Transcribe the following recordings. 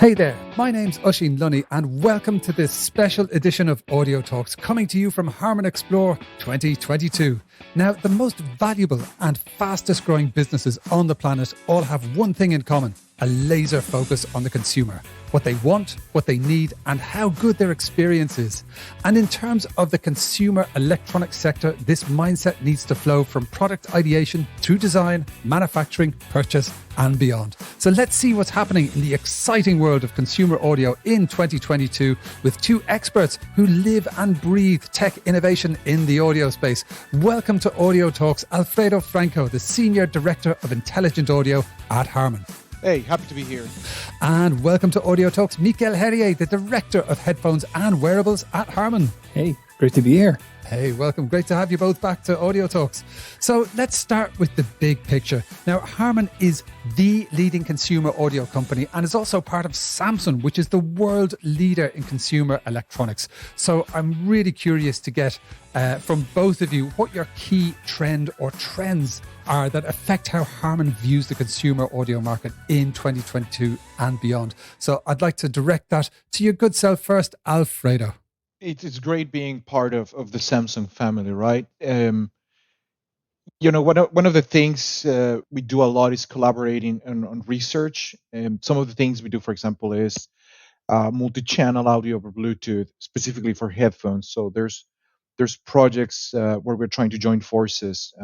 Hey there, my name's Oisín Lunny and welcome to this special edition of Audio Talks coming to you from Harman ExPLORE 2022. Now, the most valuable and fastest growing businesses on the planet all have one thing in common: a laser focus on the consumer, what they want, what they need, and how good their experience is. And in terms of the consumer electronics sector, this mindset needs to flow from product ideation through design, manufacturing, purchase, and beyond. So let's see what's happening in the exciting world of consumer audio in 2022 with two experts who live and breathe tech innovation in the audio space. Welcome to Audio Talks, Alfredo Franco, the Senior Director of Intelligent Audio at Harman. Hey, happy to be here. And welcome to Audio Talks, Mikael Herje, the Director of Headphones and Wearables at Harman. Hey, great to be here. Hey, welcome. Great to have you both back to Audio Talks. So let's start with the big picture. Now, Harman is the leading consumer audio company and is also part of Samsung, which is the world leader in consumer electronics. So I'm really curious to get from both of you what your key trend or trends are that affect how Harman views the consumer audio market in 2022 and beyond. So I'd like to direct that to your good self first, Alfredo. It's great being part of the Samsung family, right? One of the things we do a lot is collaborating on research. Some of the things we do, for example, is multi-channel audio over Bluetooth, specifically for headphones. So there's projects where we're trying to join forces,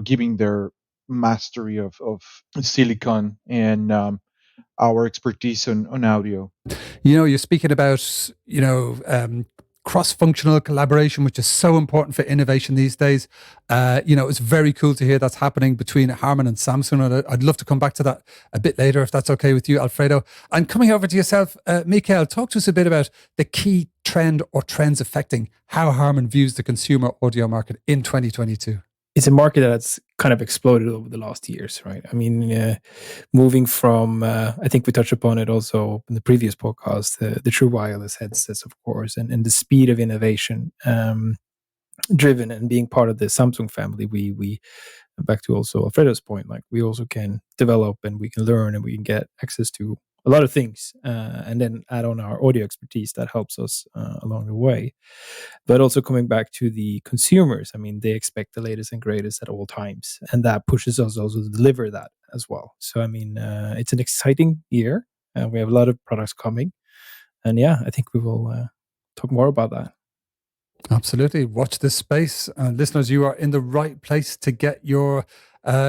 giving their mastery of silicon and our expertise on audio. You're speaking about, cross-functional collaboration, which is so important for innovation these days. It's very cool to hear that's happening between Harman and Samsung. And I'd love to come back to that a bit later, if that's okay with you, Alfredo. And coming over to yourself, Mikael, talk to us a bit about the key trend or trends affecting how Harman views the consumer audio market in 2022. It's a market that's kind of exploded over the last years, right? I mean, moving from, I think we touched upon it also in the previous podcast, the true wireless headsets, of course, and the speed of innovation driven and being part of the Samsung family, we back to also Alfredo's point, like we also can develop and we can learn and we can get access to a lot of things and then add on our audio expertise that helps us along the way. But also coming back to the consumers, I mean, they expect the latest and greatest at all times. And that pushes us also to deliver that as well. So, I mean, it's an exciting year. We have a lot of products coming. And yeah, I think we will talk more about that. Absolutely. Watch this space. Listeners, you are in the right place to get your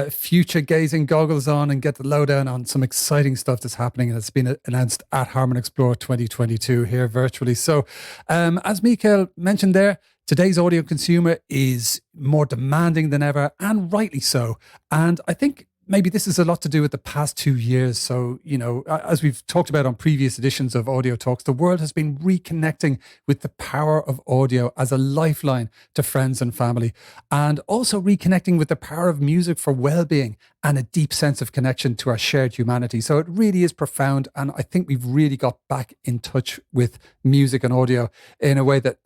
future gazing goggles on and get the lowdown on some exciting stuff that's happening, and it's been announced at Harman ExPLORE 2022 here virtually. So as Mikael mentioned there, today's audio consumer is more demanding than ever, and rightly so. And I think maybe this is a lot to do with the past 2 years. So, as we've talked about on previous editions of Audio Talks, the world has been reconnecting with the power of audio as a lifeline to friends and family, and also reconnecting with the power of music for well-being and a deep sense of connection to our shared humanity. So it really is profound. And I think we've really got back in touch with music and audio in a way that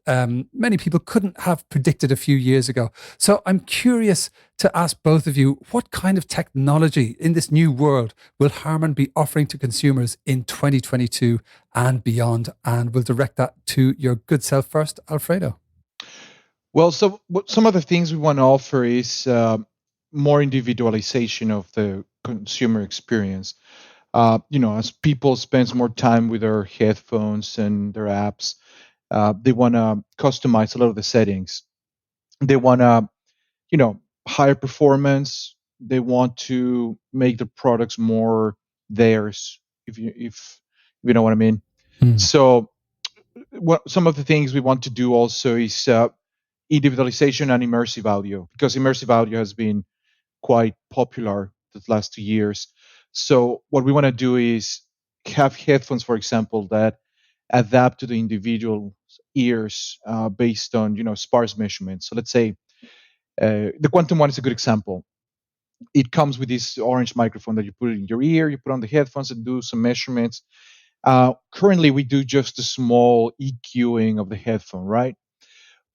many people couldn't have predicted a few years ago. So I'm curious to ask both of you, what kind of technology in this new world will Harman be offering to consumers in 2022 and beyond? And we'll direct that to your good self first, Alfredo. Well, so some of the things we want to offer is more individualization of the consumer experience. As people spend more time with their headphones and their apps, they want to customize a lot of the settings. They want to, higher performance. They want to make the products more theirs, if you know what I mean. So some of the things we want to do also is individualization and immersive audio, because immersive audio has been quite popular the last 2 years. So what we want to do is have headphones, for example, that adapt to the individual ears based on sparse measurements. So let's say the Quantum one is a good example. It comes with this orange microphone that you put in your ear, you put on the headphones and do some measurements. Currently, we do just a small EQing of the headphone, right?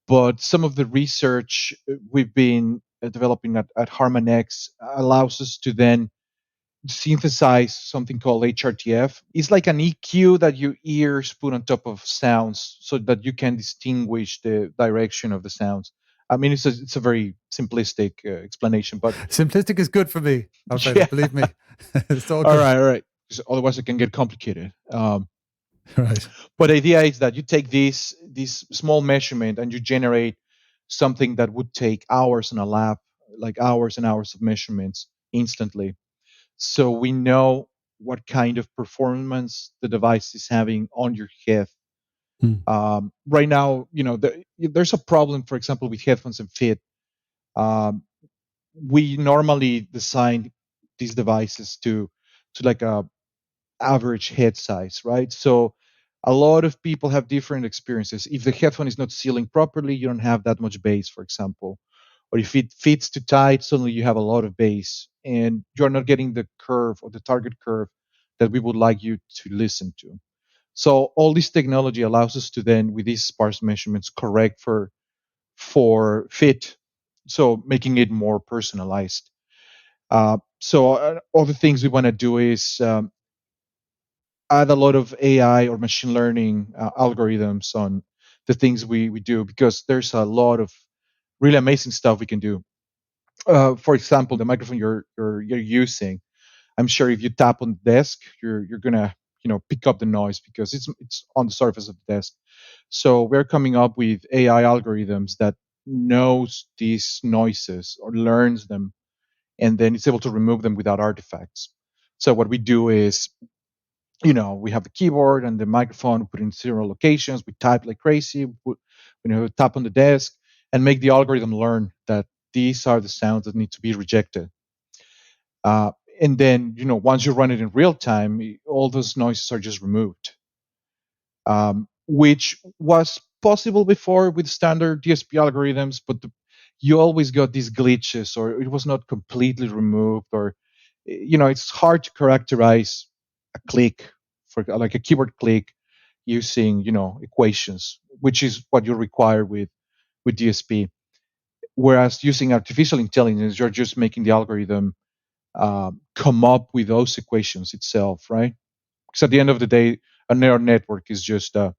But some of the research we've been developing at Harman X allows us to then synthesize something called HRTF. It's like an EQ that your ears put on top of sounds so that you can distinguish the direction of the sounds. I mean, it's a very simplistic explanation, but Simplistic is good for me, Alfredo. yeah. Believe me, it's all All good. right, all right. 'Cause otherwise, it can get complicated. Right. But the idea is that you take this small measurement and you generate something that would take hours in a lab, like hours and hours of measurements instantly. So we know what kind of performance the device is having on your head. Hmm. Right now, there's a problem, for example, with headphones and Fit. Um, we normally design these devices to like a average head size, right? So a lot of people have different experiences. If the headphone is not sealing properly, you don't have that much bass, for example. Or if it fits too tight, suddenly you have a lot of bass and you're not getting the curve or the target curve that we would like you to listen to. So all this technology allows us to then, with these sparse measurements, correct for fit, so making it more personalized. So all the things we want to do is add a lot of AI or machine learning algorithms on the things we do, because there's a lot of really amazing stuff we can do. For example, the microphone you're using, I'm sure if you tap on the desk, you're gonna pick up the noise because it's on the surface of the desk. So we're coming up with AI algorithms that knows these noises or learns them, and then it's able to remove them without artifacts. So what we do is, we have the keyboard and the microphone, we put in 0 locations, we type like crazy, tap on the desk and make the algorithm learn that these are the sounds that need to be rejected. Uh, and then, once you run it in real time, all those noises are just removed, which was possible before with standard DSP algorithms, but you always got these glitches, or it was not completely removed, or it's hard to characterize a click for like a keyboard click using equations, which is what you require with DSP. Whereas using artificial intelligence, you're just making the algorithm come up with those equations itself, right? Because at the end of the day, a neural network is just a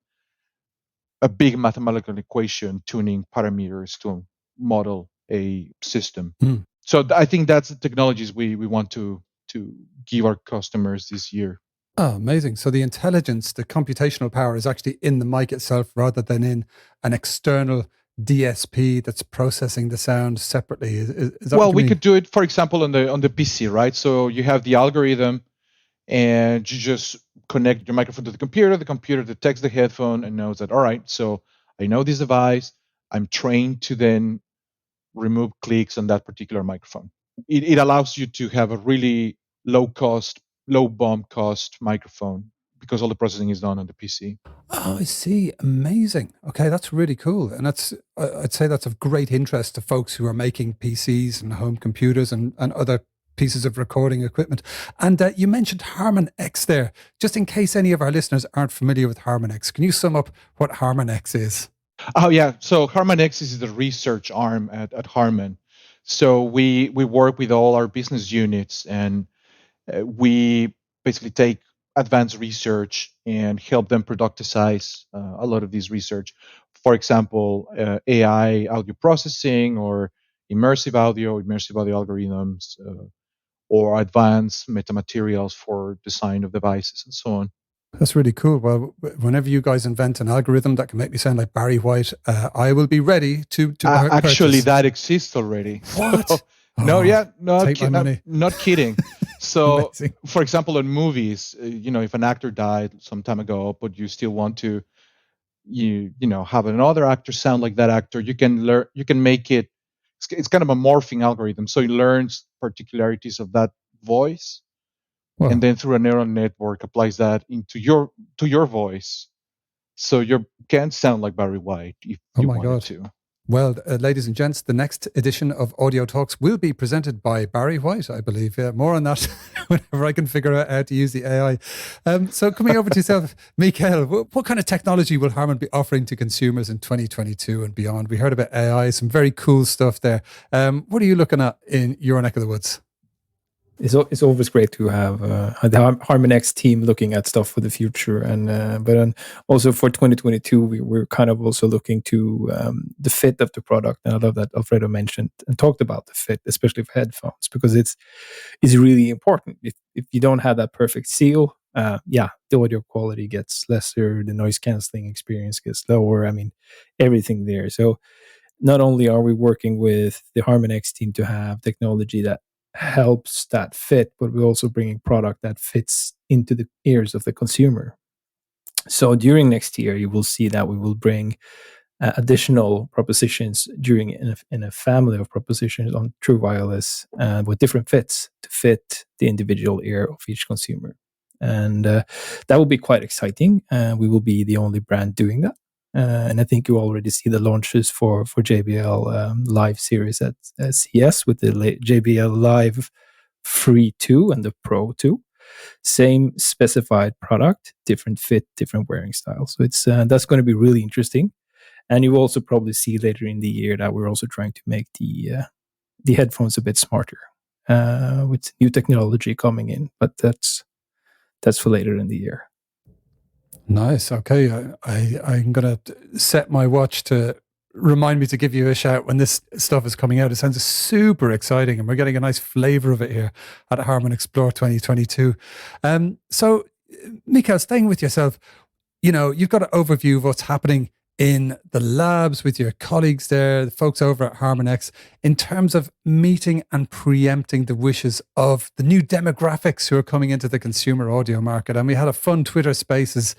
big mathematical equation tuning parameters to model a system. Hmm. So I think that's the technologies we want to give our customers this year. Oh, amazing. So the intelligence, the computational power is actually in the mic itself rather than in an external DSP that's processing the sound separately. Is that Well, what you we mean? could do it, for example, on the PC, right? So you have the algorithm, and you just connect your microphone to the computer. The computer detects the headphone and knows that, all right, so I know this device. I'm trained to then remove clicks on that particular microphone. It allows you to have a really low cost, low BOM cost microphone because all the processing is done on the PC. Oh, I see. Amazing. Okay, that's really cool. And I'd say that's of great interest to folks who are making PCs and home computers and other pieces of recording equipment. And you mentioned Harman X there. Just in case any of our listeners aren't familiar with Harman X, can you sum up what Harman X is? Oh yeah, so Harman X is the research arm at Harman. So we work with all our business units, and we basically take advanced research and help them productize a lot of this research. For example, AI audio processing, or immersive audio algorithms, or advanced metamaterials for design of devices and so on. That's really cool. Well, whenever you guys invent an algorithm that can make me sound like Barry White, I will be ready to Actually, purchase. that exists already. What? So, no, Oh, yeah, take my money. not kidding. So, Amazing. for example, in movies, if an actor died some time ago, but you still want to, have another actor sound like that actor, you can learn. You can make it. It's kind of a morphing algorithm, so it learns particularities of that voice, and Well, then through a neural network applies that into your voice, so you can sound like Barry White if oh you my wanted God. to. Well, ladies and gents, the next edition of Audio Talks will be presented by Barry White, I believe. More on that whenever I can figure out how to use the AI. So coming over to yourself, Mikael, what kind of technology will Harman be offering to consumers in 2022 and beyond? We heard about AI, some very cool stuff there. What are you looking at in your neck of the woods? It's always great to have the Harman X team looking at stuff for the future, and also for 2022, we're kind of also looking to the fit of the product. And I love that Alfredo mentioned and talked about the fit, especially for headphones, because it's really important. If you don't have that perfect seal, the audio quality gets lesser, the noise canceling experience gets lower. I mean, everything there. So not only are we working with the Harman X team to have technology that helps that fit, but we're also bringing product that fits into the ears of the consumer. So during next year, you will see that we will bring additional propositions in a family of propositions on True Wireless with different fits to fit the individual ear of each consumer. And that will be quite exciting. We will be the only brand doing that. And I think you already see the launches for JBL Live series at CES with the JBL Live Free 2 and the Pro 2. Same specified product, different fit, different wearing style. So it's that's going to be really interesting. And you will also probably see later in the year that we're also trying to make the headphones a bit smarter with new technology coming in. But that's for later in the year. Nice. Okay. I'm going to set my watch to remind me to give you a shout when this stuff is coming out. It sounds super exciting, and we're getting a nice flavor of it here at Harman ExPLORE 2022. So, Mikael, staying with yourself, you've got an overview of what's happening in the labs with your colleagues there, the folks over at Harman X, in terms of meeting and preempting the wishes of the new demographics who are coming into the consumer audio market. And we had a fun Twitter Spaces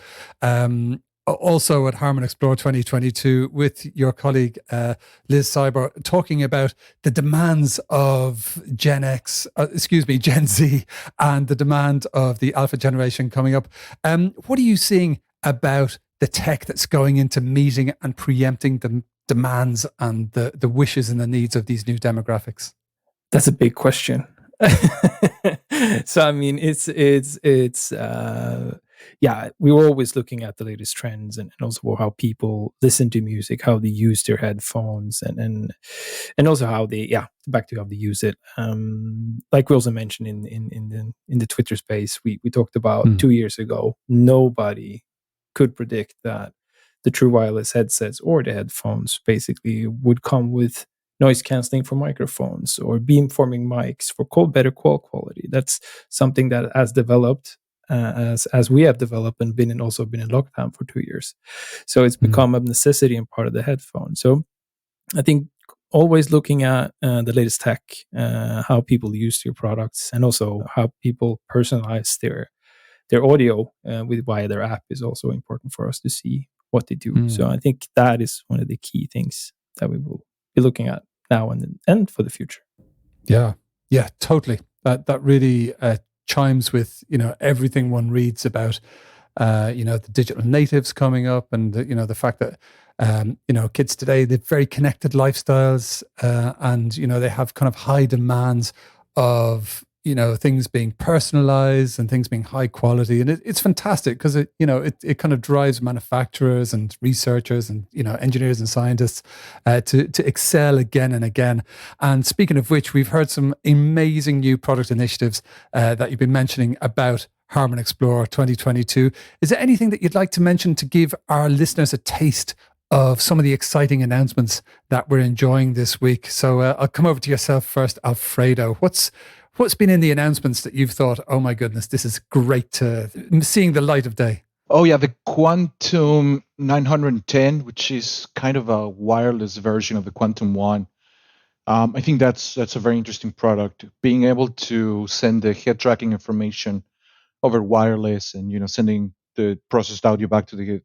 also at Harman ExPLORE 2022 with your colleague Liz Cyber talking about the demands of Gen Z, and the demand of the Alpha generation coming up. What are you seeing about the tech that's going into meeting and preempting the demands and the wishes and the needs of these new demographics? That's a big question. So I mean, it's we were always looking at the latest trends and also how people listen to music, how they use their headphones, and also how they back to how they use it. Like we also mentioned in the Twitter space, we talked about 2 years ago. Nobody could predict that the True Wireless headsets or the headphones basically would come with noise canceling for microphones or beamforming mics for better call quality. That's something that has developed as we have developed and also been in lockdown for 2 years. So it's become a necessity and part of the headphone. So I think always looking at the latest tech, how people use your products, and also how people personalize their audio via their app is also important for us to see what they do. So I think that is one of the key things that we will be looking at now and for the future. Yeah, totally. That really chimes with everything one reads about the digital natives coming up, and the fact that kids today live very connected lifestyles, and they have kind of high demands of things being personalized and things being high quality. And it's fantastic because it kind of drives manufacturers and researchers and engineers and scientists to excel again and again. And speaking of which, we've heard some amazing new product initiatives that you've been mentioning about Harman ExPLORE 2022. Is there anything that you'd like to mention to give our listeners a taste of some of the exciting announcements that we're enjoying this week? So I'll come over to yourself first, Alfredo. What's been in the announcements that you've thought, oh my goodness, this is great seeing the light of day? Oh yeah, the Quantum 910, which is kind of a wireless version of the Quantum One. I think that's a very interesting product. Being able to send the head tracking information over wireless, and sending the processed audio back to the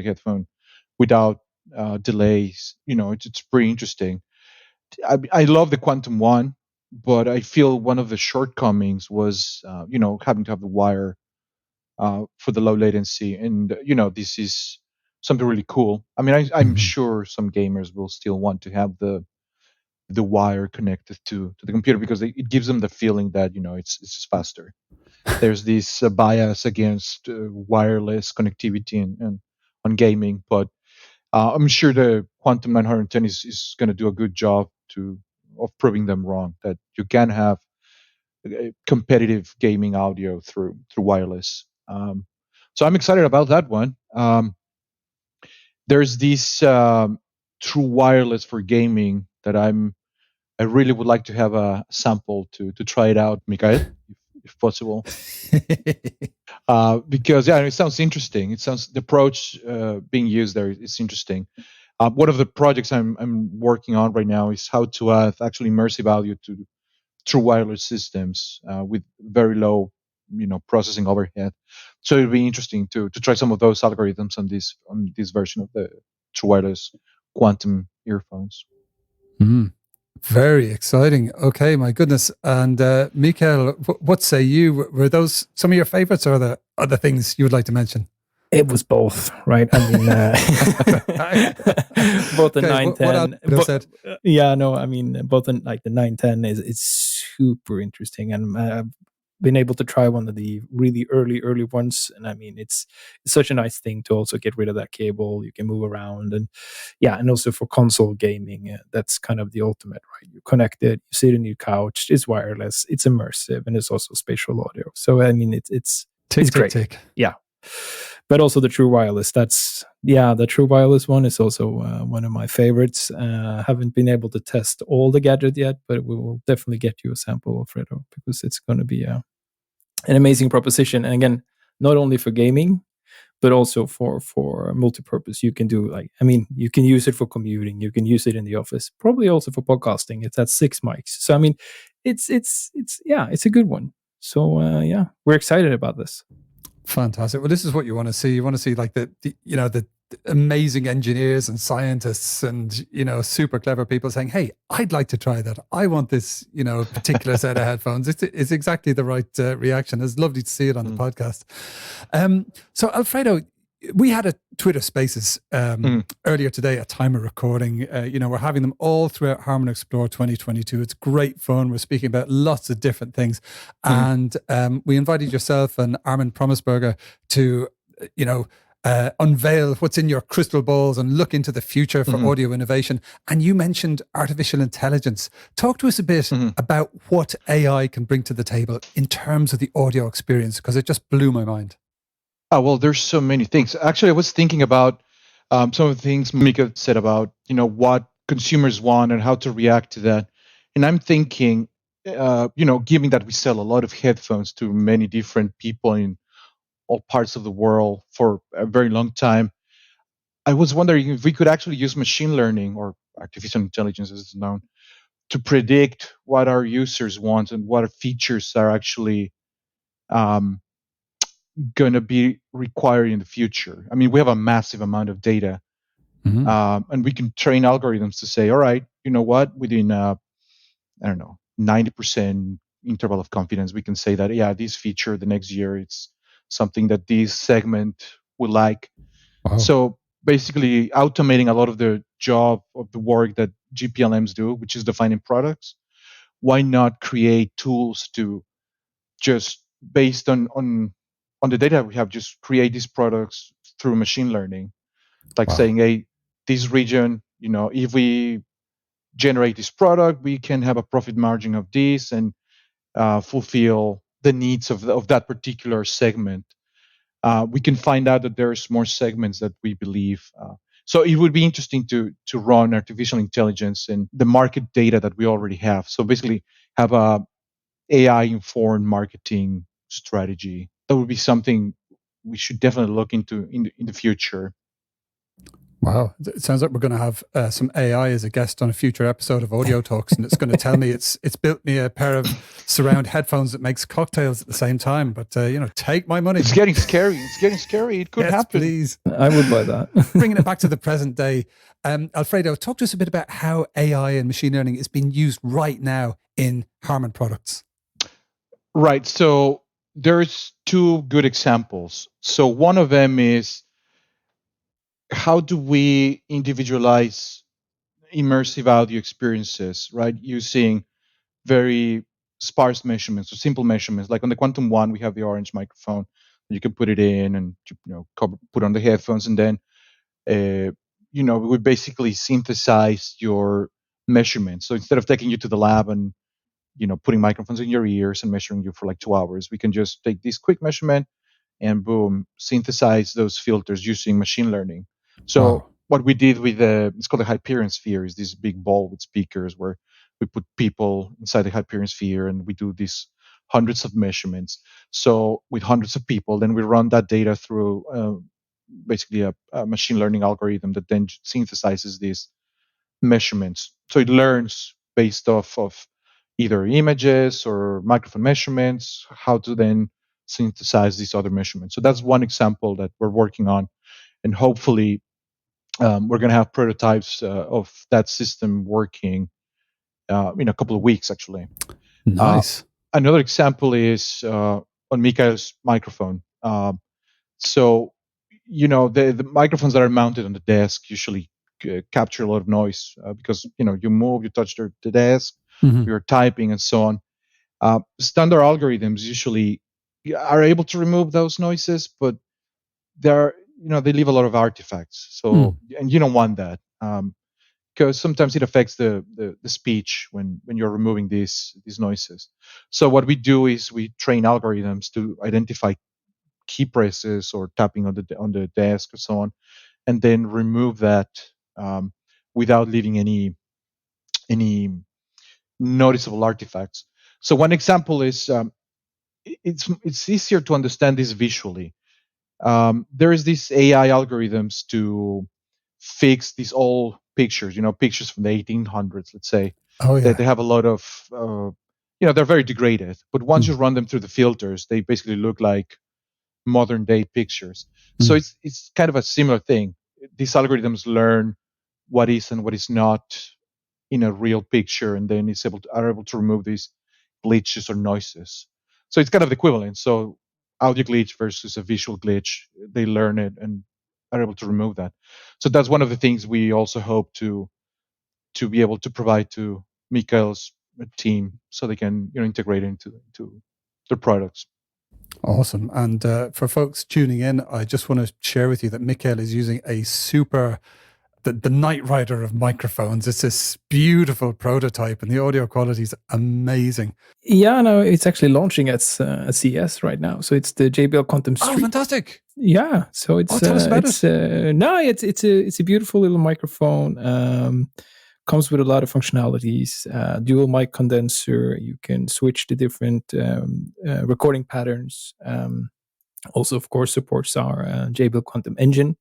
headphone without delays. It's pretty interesting. I love the Quantum One, but I feel one of the shortcomings was having to have the wire for the low latency, and this is something really cool. I mean, I'm sure some gamers will still want to have the wire connected to the computer because it gives them the feeling that it's just faster. There's this bias against wireless connectivity and on gaming, but I'm sure the Quantum 910 is going to do a good job of proving them wrong, that you can have competitive gaming audio through wireless. So I'm excited about that one. There's this true wireless for gaming that I really would like to have a sample to try it out, Mikael, if possible. Because it sounds interesting. It sounds the approach being used there is interesting. One of the projects I'm working on right now is how to add actually immersive audio to true wireless systems with very low, processing overhead. So it'll be interesting to try some of those algorithms on this version of the true wireless quantum earphones. Very exciting. Okay, my goodness. And Mikael, what say you? Were those some of your favorites, or are there other things you would like to mention? It was both, right? I mean, both the 910. Both the 910 is super interesting, and I've been able to try one of the really early ones, and I mean, it's such a nice thing to also get rid of that cable. You can move around, and also for console gaming, that's kind of the ultimate, right? You connect it, you sit on your couch, it's wireless, it's immersive, and it's also spatial audio. So I mean, it's great. Tick. Yeah. But also the true wireless. The true wireless one is also one of my favorites. Haven't been able to test all the gadgets yet, but we will definitely get you a sample, Alfredo, because it's going to be an amazing proposition. And again, not only for gaming, but also for multi-purpose. You can do you can use it for commuting. You can use it in the office. Probably also for podcasting. It's at 6 mics. So I mean, it's a good one. So we're excited about this. Fantastic. Well, this is what you want to see. You want to see like the amazing engineers and scientists and, super clever people saying, hey, I'd like to try that. I want this, particular set of headphones. It's exactly the right reaction. It's lovely to see it on the podcast. So Alfredo, we had a Twitter Spaces earlier today at time of recording. We're having them all throughout Harman ExPLORE 2022. It's great fun. We're speaking about lots of different things. And we invited yourself and Armin Promisberger to, unveil what's in your crystal balls and look into the future for audio innovation. And you mentioned artificial intelligence. Talk to us a bit about what AI can bring to the table in terms of the audio experience, because it just blew my mind. Oh, well, there's so many things. Actually, I was thinking about some of the things Mika said about, what consumers want and how to react to that. And I'm thinking, given that we sell a lot of headphones to many different people in all parts of the world for a very long time, I was wondering if we could actually use machine learning, or artificial intelligence as it's known, to predict what our users want and what features are actually going to be required in the future. I mean, we have a massive amount of data, and we can train algorithms to say, all right, you know what, within 90% interval of confidence, we can say that this feature the next year, it's something that this segment would like. Wow. So basically automating a lot of the job of the work that GPLMs do, which is defining products. Why not create tools to just based on the data we have, just create these products through machine learning, like saying, hey, this region, if we generate this product, we can have a profit margin of this and fulfill the needs of that particular segment. We can find out that there's more segments that we believe. So it would be interesting to run artificial intelligence and the market data that we already have. So basically have a AI-informed marketing strategy. That would be something we should definitely look into in the future. Wow. It sounds like we're going to have some AI as a guest on a future episode of Audio Talks, and it's going to tell me it's built me a pair of surround headphones that makes cocktails at the same time. But, take my money. It's getting scary. It could happen. Please. I would buy that. Bringing it back to the present day. Alfredo, talk to us a bit about how AI and machine learning is being used right now in Harman products. Right. So there's two good examples. So one of them is, how do we individualize immersive audio experiences, right? Using very sparse measurements or simple measurements. Like on the Quantum One, we have the orange microphone. You can put it in and put on the headphones, and then we basically synthesize your measurements. So instead of taking you to the lab and putting microphones in your ears and measuring you for like 2 hours. We can just take this quick measurement and boom, synthesize those filters using machine learning. So Wow. what we did with it's called the Hyperion Sphere, is this big ball with speakers where we put people inside the Hyperion Sphere and we do these hundreds of measurements. So with hundreds of people, then we run that data through basically a machine learning algorithm that then synthesizes these measurements. So it learns based off of either images or microphone measurements how to then synthesize these other measurements. So that's one example that we're working on, and hopefully we're going to have prototypes of that system working in a couple of weeks, actually. Nice. Another example is on Mikael's microphone. So, the microphones that are mounted on the desk usually capture a lot of noise because, you move, you touch the desk, Mhm. you're typing and so on. Standard algorithms usually are able to remove those noises, but they leave a lot of artifacts. So, and you don't want that. Because sometimes it affects the speech when you're removing these noises. So what we do is we train algorithms to identify key presses or tapping on the desk or so on, and then remove that without leaving any noticeable artifacts. So one example is it's easier to understand this visually. There is these AI algorithms to fix these old pictures, pictures from the 1800s, let's say, Oh that they yeah. have a lot of, they're very degraded. But once you Mm. run them through the filters, they basically look like modern day pictures. So Mm. it's kind of a similar thing. These algorithms learn what is and what is not in a real picture, and then are able to remove these glitches or noises. So it's kind of the equivalent. So audio glitch versus a visual glitch, they learn it and are able to remove that. So that's one of the things we also hope to be able to provide to Mikael's team, so they can integrate it into their products. Awesome. And for folks tuning in, I just want to share with you that Mikael is using the Knight Rider of microphones. It's this beautiful prototype, and the audio quality is amazing. Yeah, no, it's actually launching at CES right now. So it's the JBL Quantum Oh, Street. fantastic! Yeah, so it's tell us about it. No, it's a beautiful little microphone. Comes with a lot of functionalities. Dual mic condenser. You can switch to different recording patterns. Also, of course, supports our JBL Quantum Engine.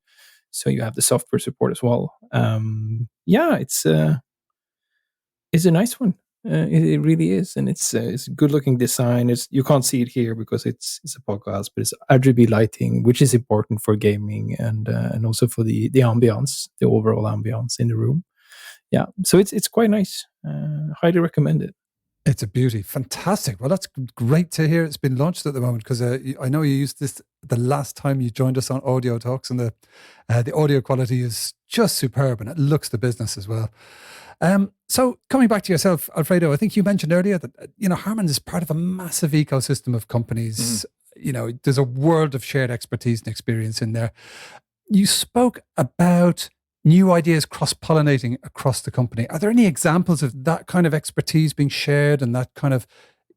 So you have the software support as well. Yeah, it's a nice one. It really is, and it's a good looking design. You can't see it here because it's a podcast, but it's RGB lighting, which is important for gaming and also for the ambiance, the overall ambiance in the room. Yeah, so it's quite nice. Highly recommend it. It's a beauty. Fantastic. Well, that's great to hear it's been launched at the moment, because I know you used this the last time you joined us on Audio Talks, and the audio quality is just superb, and it looks the business as well. So coming back to yourself, Alfredo, I think you mentioned earlier that, Harman is part of a massive ecosystem of companies. There's a world of shared expertise and experience in there. You spoke about new ideas cross-pollinating across the company. Are there any examples of that kind of expertise being shared, and that kind of,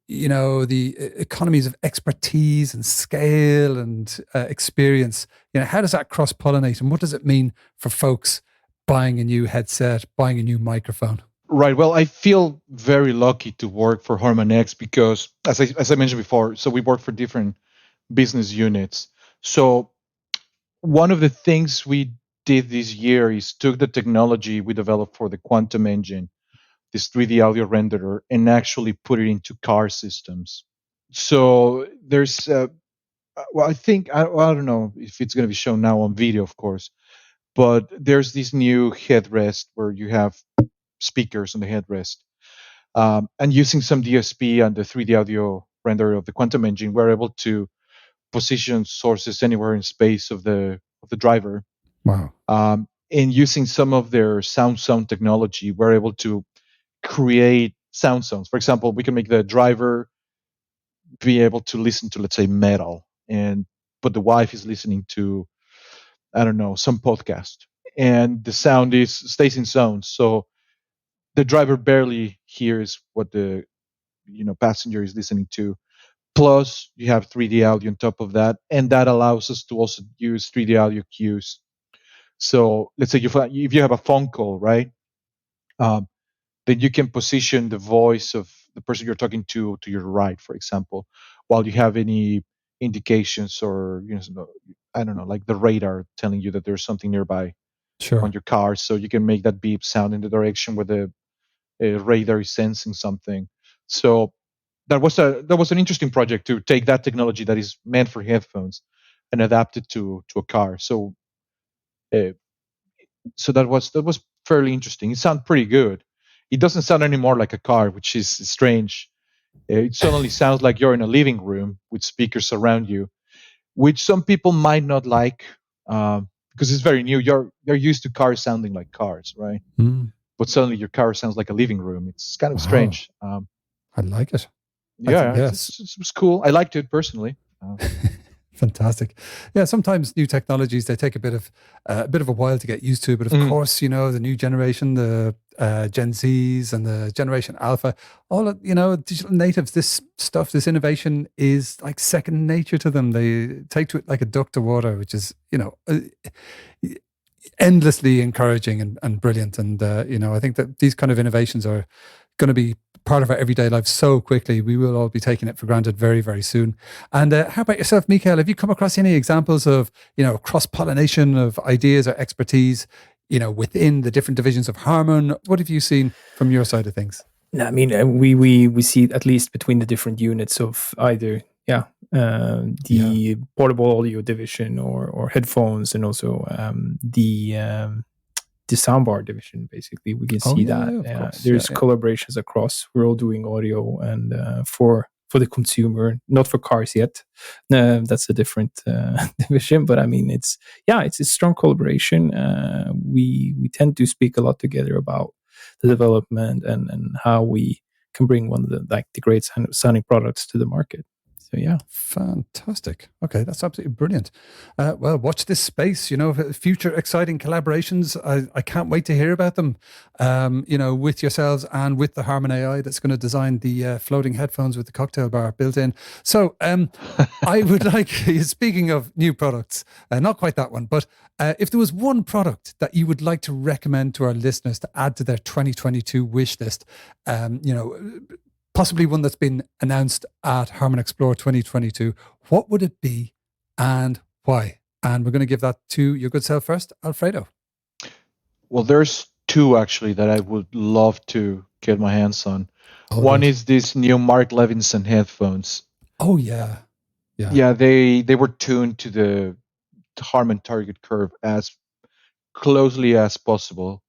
the economies of expertise and scale and experience? How does that cross-pollinate, and what does it mean for folks buying a new headset, buying a new microphone? Right. Well, I feel very lucky to work for Harman X because, as I mentioned before, so we work for different business units. So one of the things we did this year is took the technology we developed for the quantum engine, this 3D audio renderer, and actually put it into car systems. So there's, well, I don't know if it's going to be shown now on video, of course, but there's this new headrest where you have speakers on the headrest. And using some DSP and the 3D audio renderer of the quantum engine, we're able to position sources anywhere in space of the driver. Wow. And using some of their sound technology, we're able to create sound zones. For example, we can make the driver be able to listen to, let's say, metal, but the wife is listening to, I don't know, some podcast, and the sound stays in zone. So the driver barely hears what the passenger is listening to. Plus, you have 3D audio on top of that, and that allows us to also use 3D audio cues. So let's say if you have a phone call, right? Then you can position the voice of the person you're talking to your right, for example, while you have any indications or I don't know, like the radar telling you that there's something nearby Sure. on your car, so you can make that beep sound in the direction where the radar is sensing something. So that was an interesting project to take that technology that is meant for headphones and adapt it to a car. So uh, that was fairly interesting. It sounded pretty good. It doesn't sound anymore like a car, which is strange. It suddenly sounds like you're in a living room with speakers around you, which some people might not like because it's very new. You're used to cars sounding like cars, right? Mm. But suddenly your car sounds like a living room. It's kind of Wow. strange. I like it. Yeah, Yes. it was cool. I liked it personally. Fantastic. Yeah, sometimes new technologies, they take a bit of a while to get used to, but of course, the new generation, the Gen Zs and the Generation Alpha, all of, digital natives, this stuff, this innovation is like second nature to them. They take to it like a duck to water, which is endlessly encouraging and brilliant. And I think that these kind of innovations are going to be part of our everyday life so quickly. We will all be taking it for granted very, very soon. And how about yourself, Mikael? Have you come across any examples of cross-pollination of ideas or expertise within the different divisions of Harman? What have you seen from your side of things? I mean, we see at least between the different units of either the portable audio division or headphones, and also the soundbar division. Basically, we can see that there's collaborations across. We're all doing audio and for the consumer, not for cars yet. That's a different division, but I mean, it's a strong collaboration. We tend to speak a lot together about the development and how we can bring one of the great sounding products to the market. So yeah, fantastic. Okay, that's absolutely brilliant. Well, watch this space. Future exciting collaborations. I can't wait to hear about them. With yourselves and with the Harman AI that's going to design the floating headphones with the cocktail bar built in. So I would like, speaking of new products, not quite that one, but if there was one product that you would like to recommend to our listeners to add to their 2022 wish list, possibly one that's been announced at Harman ExPLORE 2022, what would it be and why? And we're going to give that to your good self first, Alfredo. Well, there's two actually that I would love to get my hands on. One is this new Mark Levinson headphones. Oh, yeah. Yeah, they were tuned to the Harman target curve as closely as possible.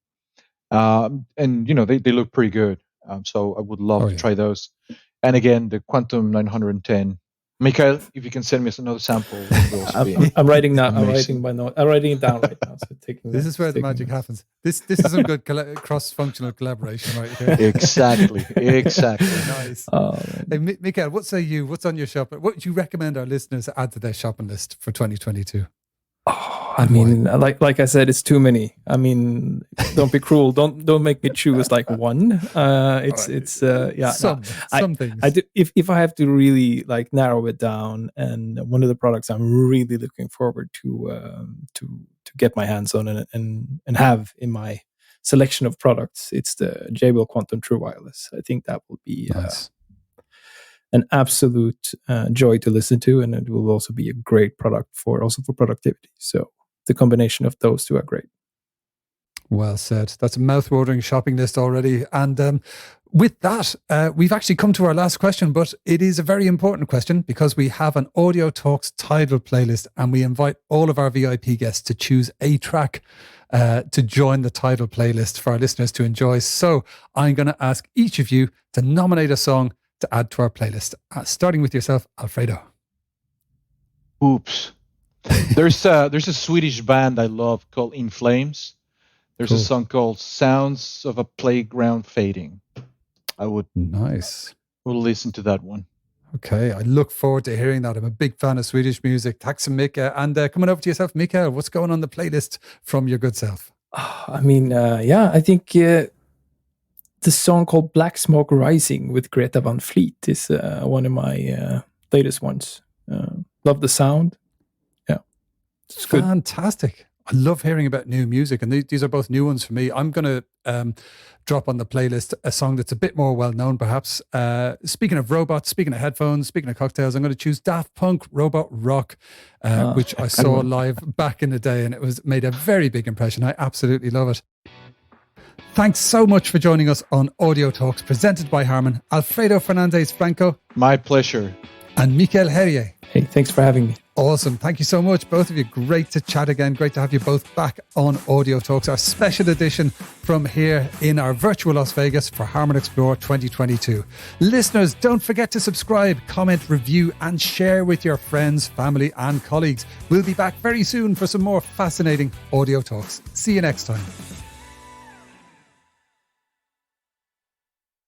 And, they look pretty good. So I would love to try those. And again, the Quantum 910. Mikael, if you can send me another sample. I'm writing now. I'm writing my note. I'm writing it down right now. So this is where the magic happens. This is some good cross-functional collaboration right here. Exactly. Nice. Hey, Mikael, what say you? What's on your shop? What would you recommend our listeners add to their shopping list for 2022? I mean, like I said, it's too many. I mean, don't be cruel. Don't make me choose like one. Some things. I do, if I have to really narrow it down, and one of the products I'm really looking forward to get my hands on and have in my selection of products, it's the JBL Quantum True Wireless. I think that will be nice. An absolute joy to listen to, and it will also be a great product for productivity. So the combination of those two are great. Well said. That's a mouth-watering shopping list already. And with that, we've actually come to our last question, but it is a very important question because we have an Audio Talks Tidal playlist, and we invite all of our VIP guests to choose a track to join the Tidal playlist for our listeners to enjoy. So I'm going to ask each of you to nominate a song to add to our playlist, starting with yourself, Alfredo. Oops. There's a Swedish band I love called In Flames. There's a song called Sounds of a Playground Fading. I would we'll listen to that one. Okay, I look forward to hearing that. I'm a big fan of Swedish music. Tack så mycket. And coming over to yourself, Mikael, what's going on the playlist from your good self? I mean, I think the song called Black Smoke Rising with Greta Van Fleet is one of my latest ones. Love the sound. Yeah, it's good. Fantastic. I love hearing about new music, and these are both new ones for me. I'm going to drop on the playlist a song that's a bit more well-known, perhaps. Speaking of robots, speaking of headphones, speaking of cocktails, I'm going to choose Daft Punk Robot Rock, which I saw live back in the day, and it was made a very big impression. I absolutely love it. Thanks so much for joining us on Audio Talks, presented by Harman, Alfredo Fernandez Franco. My pleasure. And Mikael Herje. Hey, thanks for having me. Awesome. Thank you so much, both of you. Great to chat again. Great to have you both back on Audio Talks, our special edition from here in our virtual Las Vegas for Harman ExPLORE 2022. Listeners, don't forget to subscribe, comment, review, and share with your friends, family, and colleagues. We'll be back very soon for some more fascinating Audio Talks. See you next time.